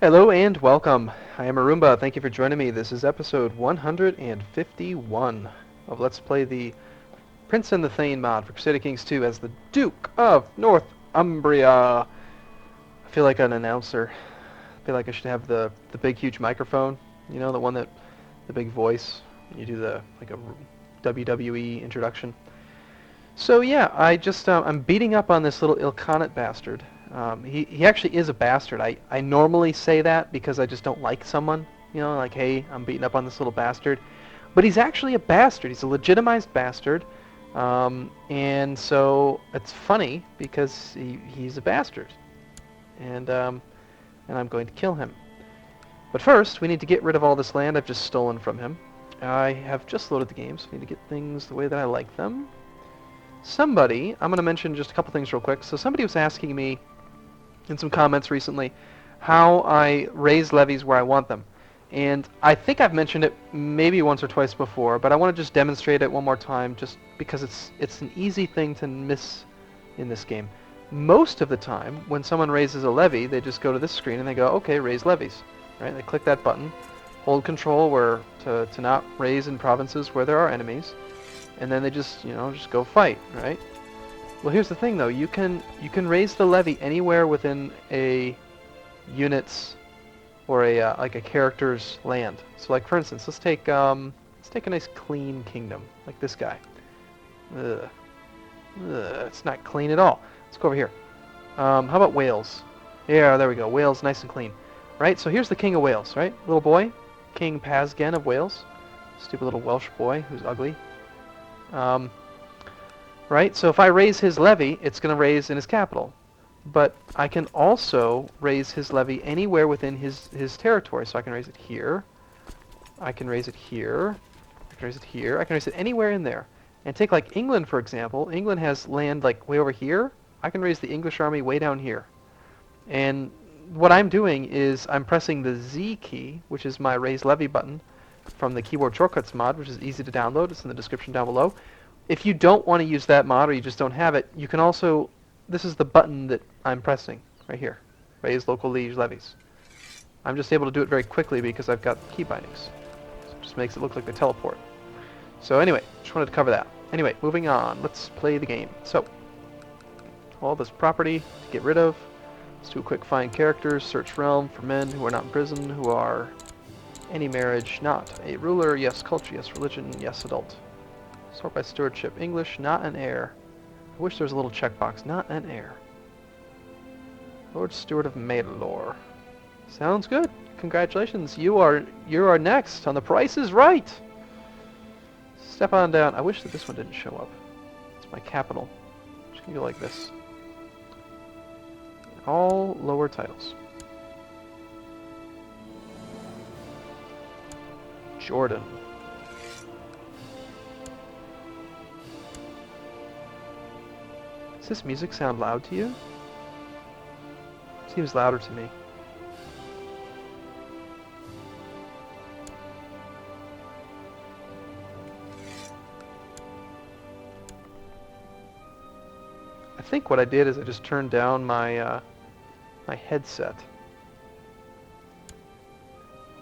Hello and welcome. I am Arumba. Thank you for joining me. This is episode 151 of Let's Play the Prince and the Thane mod for Crusader Kings 2 as the Duke of Northumbria. I feel like an announcer. I feel like I should have the big huge microphone, you know, the one that the big voice. You do the like a WWE introduction. So yeah, I'm beating up on this little Ilkhanate bastard. He actually is a bastard. I normally say that because I just don't like someone. You know, like, hey, I'm beating up on this little bastard. But he's actually a bastard. He's a legitimized bastard. And so it's funny because he's a bastard. And I'm going to kill him. But first, we need to get rid of all this land I've just stolen from him. I have just loaded the game, so I need to get things the way that I like them. I'm going to mention just a couple things real quick. So somebody was asking me in some comments recently how I raise levies where I want them. And I think I've mentioned it maybe once or twice before, but I want to just demonstrate it one more time just because it's an easy thing to miss in this game. Most of the time, when someone raises a levy, they just go to this screen and they go, okay, raise levies. Right? They click that button, hold control to not raise in provinces where there are enemies, and then they just go fight, right? Well, here's the thing though, you can raise the levy anywhere within a unit's or a like a character's land. So like for instance, let's take a nice clean kingdom, like this guy. Ugh. It's not clean at all. Let's go over here. How about Wales? Yeah, there we go. Wales, nice and clean. Right, so here's the King of Wales, right? Little boy, King Pasgen of Wales. Stupid little Welsh boy who's ugly. Right, so if I raise his levy, it's going to raise in his capital. But I can also raise his levy anywhere within his territory. So I can raise it here. I can raise it here. I can raise it here. I can raise it anywhere in there. And take like England, for example. England has land like way over here. I can raise the English army way down here. And what I'm doing is I'm pressing the Z key, which is my raise levy button from the keyboard shortcuts mod, which is easy to download. It's in the description down below. If you don't want to use that mod or you just don't have it, you can also, this is the button that I'm pressing right here, raise local liege levies. I'm just able to do it very quickly because I've got key bindings. So it just makes it look like they teleport. So anyway, just wanted to cover that. Anyway, moving on, let's play the game. So, all this property to get rid of. Let's do a quick find characters, search realm for men who are not in prison, who are any marriage, not a ruler, yes, culture, yes, religion, yes, adult. Sort by stewardship, English, not an heir. I wish there was a little checkbox, not an heir. Lord Steward of Maylor. Sounds good. Congratulations, you are next on The Price is Right. Step on down. I wish that this one didn't show up. It's my capital. Just gonna go like this. All lower titles. Jordan. Does this music sound loud to you? Seems louder to me. I think what I did is I just turned down my my headset.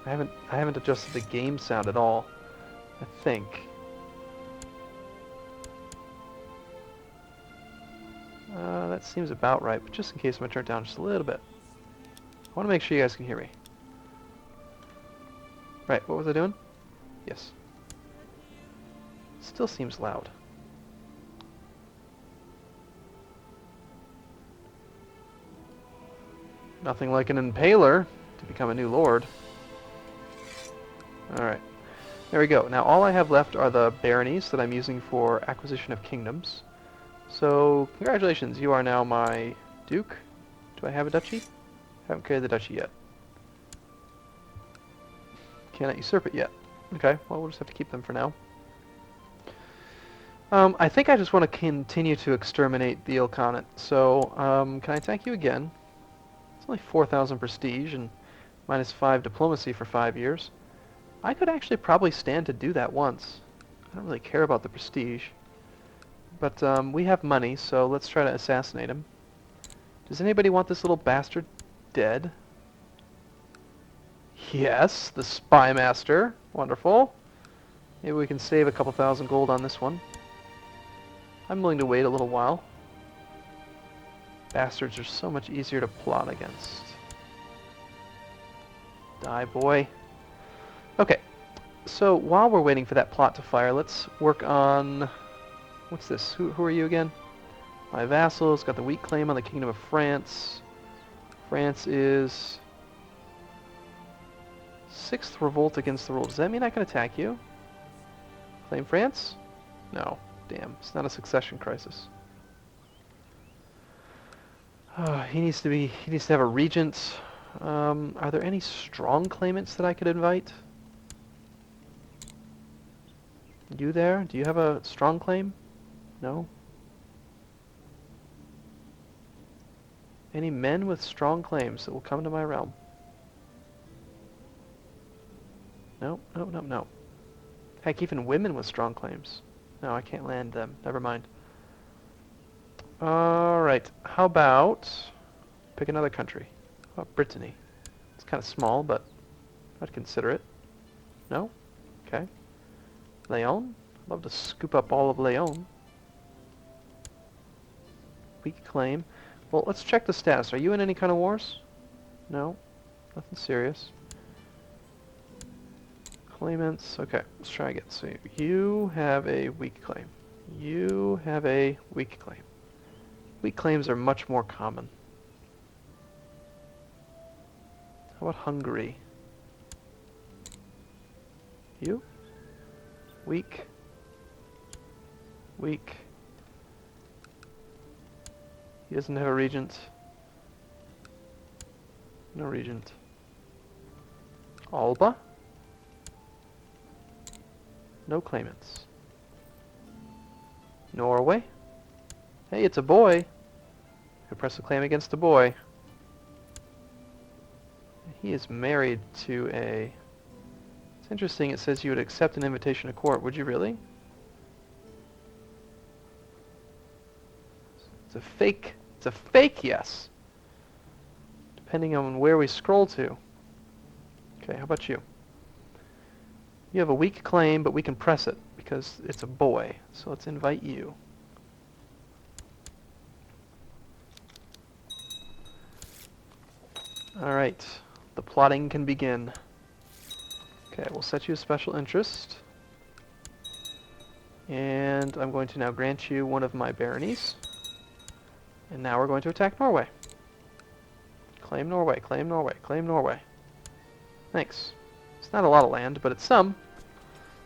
I haven't adjusted the game sound at all. I think. That seems about right, but just in case I'm going to turn it down just a little bit. I want to make sure you guys can hear me. Right, what was I doing? Yes. Still seems loud. Nothing like an impaler to become a new lord. Alright. There we go. Now all I have left are the baronies that I'm using for acquisition of kingdoms. So, congratulations, you are now my duke. Do I have a duchy? Haven't created the duchy yet. Cannot usurp it yet. Okay, well we'll just have to keep them for now. I think I just want to continue to exterminate the Ilkhanate. So, can I attack you again? It's only 4,000 prestige and minus 5 diplomacy for 5 years. I could actually probably stand to do that once. I don't really care about the prestige. But we have money, so let's try to assassinate him. Does anybody want this little bastard dead? Yes, the Spy Master. Wonderful. Maybe we can save a couple thousand gold on this one. I'm willing to wait a little while. Bastards are so much easier to plot against. Die, boy. Okay, so while we're waiting for that plot to fire, let's work on... What's this? Who are you again? My vassal's got the weak claim on the Kingdom of France. France is... 6th revolt against the rule. Does that mean I can attack you? Claim France? No. Damn, it's not a succession crisis. He needs to have a regent. Are there any strong claimants that I could invite? You there? Do you have a strong claim? No? Any men with strong claims that will come to my realm? No, no, no, no. Heck, even women with strong claims. No, I can't land them. Never mind. Alright, how about... pick another country. How about Brittany? It's kind of small, but I'd consider it. No? Okay. Leon? I'd love to scoop up all of Leon. Weak claim. Well, let's check the status. Are you in any kind of wars? No? Nothing serious. Claimants. Okay, let's try again. So you have a weak claim. You have a weak claim. Weak claims are much more common. How about Hungary? You? Weak. Weak. He doesn't have a regent. No regent. Alba? No claimants. Norway? Hey, it's a boy. I press a claim against a boy. He is married to a... It's interesting, it says you would accept an invitation to court. Would you really? It's a fake yes. Depending on where we scroll to. Okay, how about you? You have a weak claim, but we can press it because it's a boy. So let's invite you. Alright, the plotting can begin. Okay, we'll set you a special interest. And I'm going to now grant you one of my baronies. And now we're going to attack Norway. Claim Norway, claim Norway, claim Norway. Thanks. It's not a lot of land, but it's some.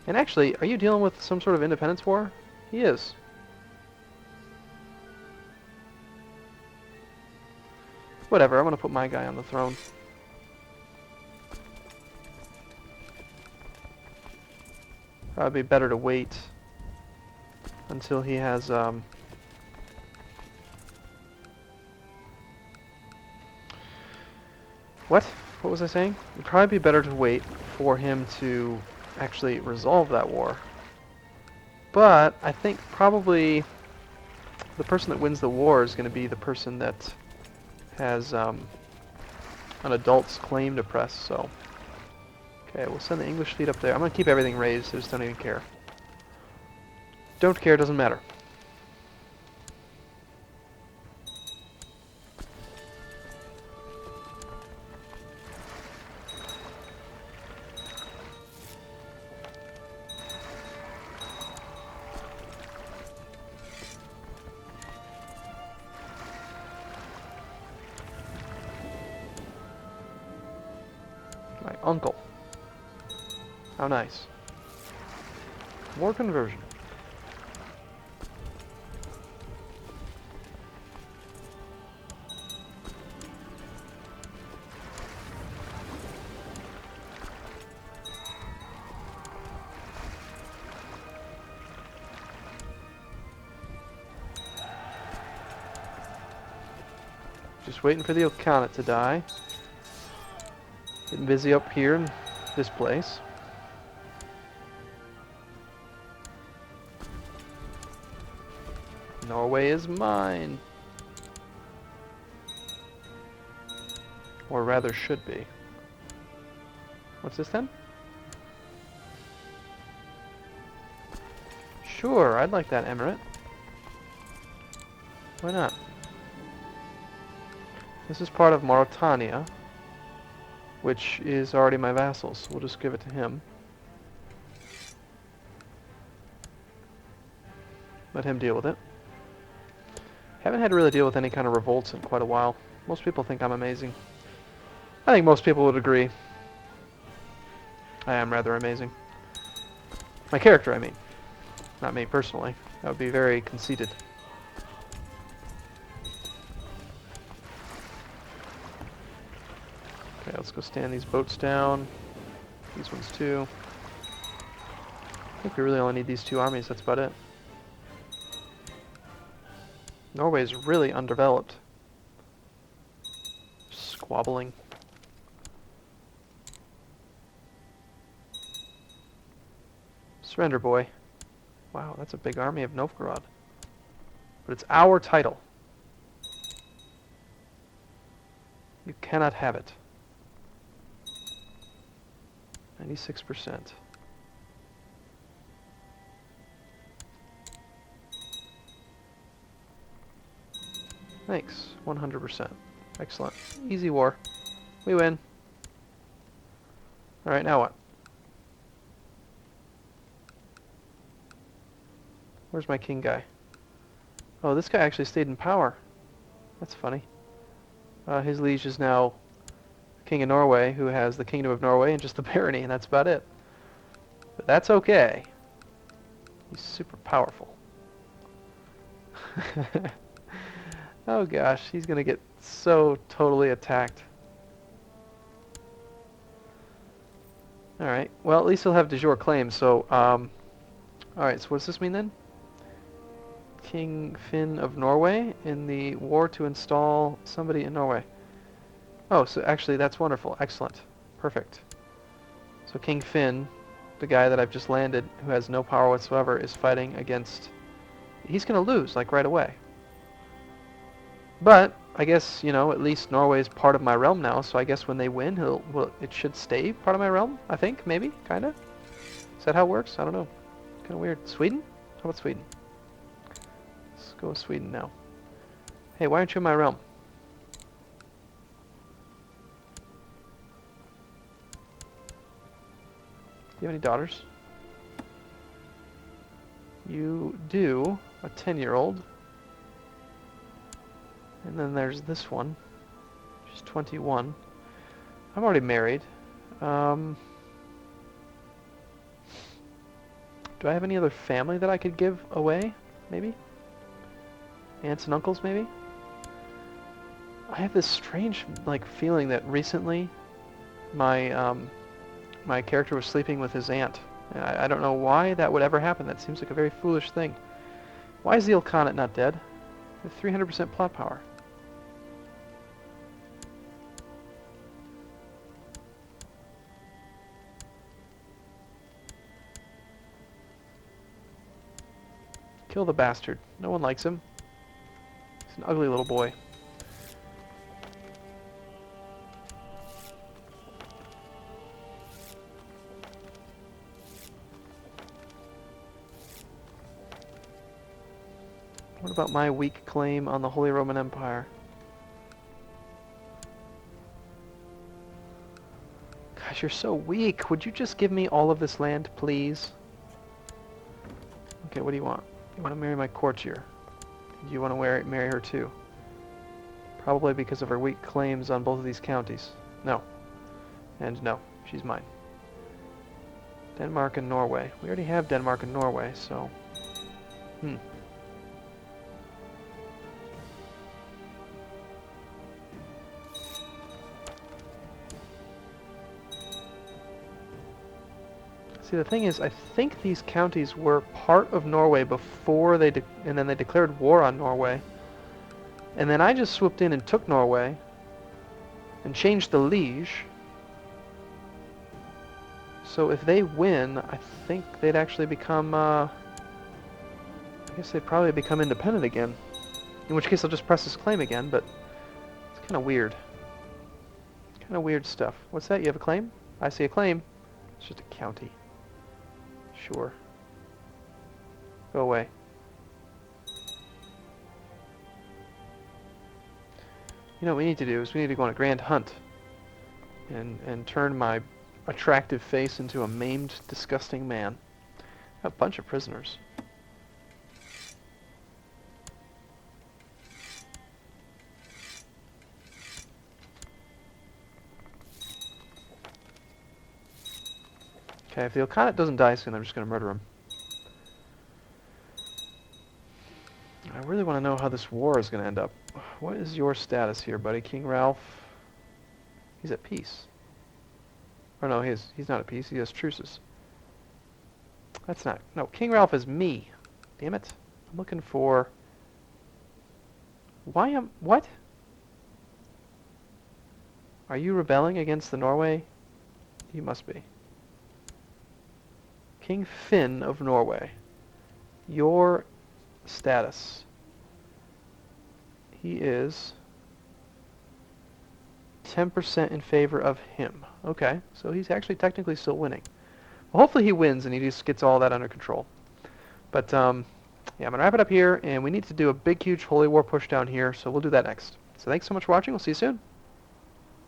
And actually, are you dealing with some sort of independence war? He is. Whatever, I'm going to put my guy on the throne. Probably better to wait until he has, What? What was I saying? It'd probably be better to wait for him to actually resolve that war. But I think probably the person that wins the war is going to be the person that has an adult's claim to press, so... Okay, we'll send the English fleet up there. I'm going to keep everything raised, I just don't even care. Don't care, doesn't matter. My uncle. How nice. More conversion. Just waiting for the Ilkhanate to die. Getting busy up here in this place. Norway is mine. Or rather should be. What's this then? Sure, I'd like that emirate. Why not? This is part of Mauritania, which is already my vassal, so we'll just give it to him. Let him deal with it. Haven't had to really deal with any kind of revolts in quite a while. Most people think I'm amazing. I think most people would agree. I am rather amazing. My character, I mean. Not me personally. That would be very conceited. Okay, let's go stand these boats down. These ones too. I think we really only need these two armies, that's about it. Norway is really undeveloped. Squabbling. Surrender, boy. Wow, that's a big army of Novgorod. But it's our title. You cannot have it. 96%. Thanks. 100%. Excellent. Easy war. We win. Alright, now what? Where's my king guy? Oh, this guy actually stayed in power. That's funny. His liege is now King of Norway, who has the Kingdom of Norway and just the barony, and that's about it. But that's okay. He's super powerful. Oh gosh, he's gonna get so totally attacked. Alright, well at least he'll have de jure claims, so, alright, so what does this mean then? King Finn of Norway in the war to install somebody in Norway. Oh, so actually that's wonderful. Excellent. Perfect. So King Finn, the guy that I've just landed, who has no power whatsoever, is fighting against... He's going to lose, like, right away. But, I guess, you know, at least Norway is part of my realm now, so I guess when they win, it should stay part of my realm, I think, maybe, kind of. Is that how it works? I don't know. Kind of weird. Sweden? How about Sweden? Let's go with Sweden now. Hey, why aren't you in my realm? Do you have any daughters? You do. A 10-year-old. And then there's this one. She's 21. I'm already married. Do I have any other family that I could give away? Maybe? Aunts and uncles, maybe? I have this strange, like, feeling that recently my my character was sleeping with his aunt. I don't know why that would ever happen. That seems like a very foolish thing. Why is the Ilkhanate not dead? With 300% plot power. Kill the bastard. No one likes him. He's an ugly little boy. What about my weak claim on the Holy Roman Empire? Gosh, you're so weak. Would you just give me all of this land, please? Okay, what do you want? You want to marry my courtier. You want to marry her too. Probably because of her weak claims on both of these counties. No. And no, she's mine. Denmark and Norway. We already have Denmark and Norway, so... See, the thing is, I think these counties were part of Norway before they and then they declared war on Norway. And then I just swooped in and took Norway and changed the liege. So if they win, I think they'd actually become, I guess they'd probably become independent again. In which case I'll just press this claim again, but it's kind of weird. Kind of weird stuff. What's that? You have a claim? I see a claim. It's just a county. Sure. Go away. You know what we need to do is we need to go on a grand hunt and turn my attractive face into a maimed, disgusting man. A bunch of prisoners. Okay, if the Ilkhanate doesn't die soon, I'm just going to murder him. I really want to know how this war is going to end up. What is your status here, buddy? King Ralph? He's at peace. Oh no, he's not at peace. He has truces. That's not... No, King Ralph is me. Damn it. I'm looking for... Why am... What? Are you rebelling against the Norway? You must be. King Finn of Norway. Your status. He is 10% in favor of him. Okay, so he's actually technically still winning. Well, hopefully he wins and he just gets all that under control. But yeah, I'm going to wrap it up here, and we need to do a big, huge Holy War push down here, so we'll do that next. So thanks so much for watching. We'll see you soon.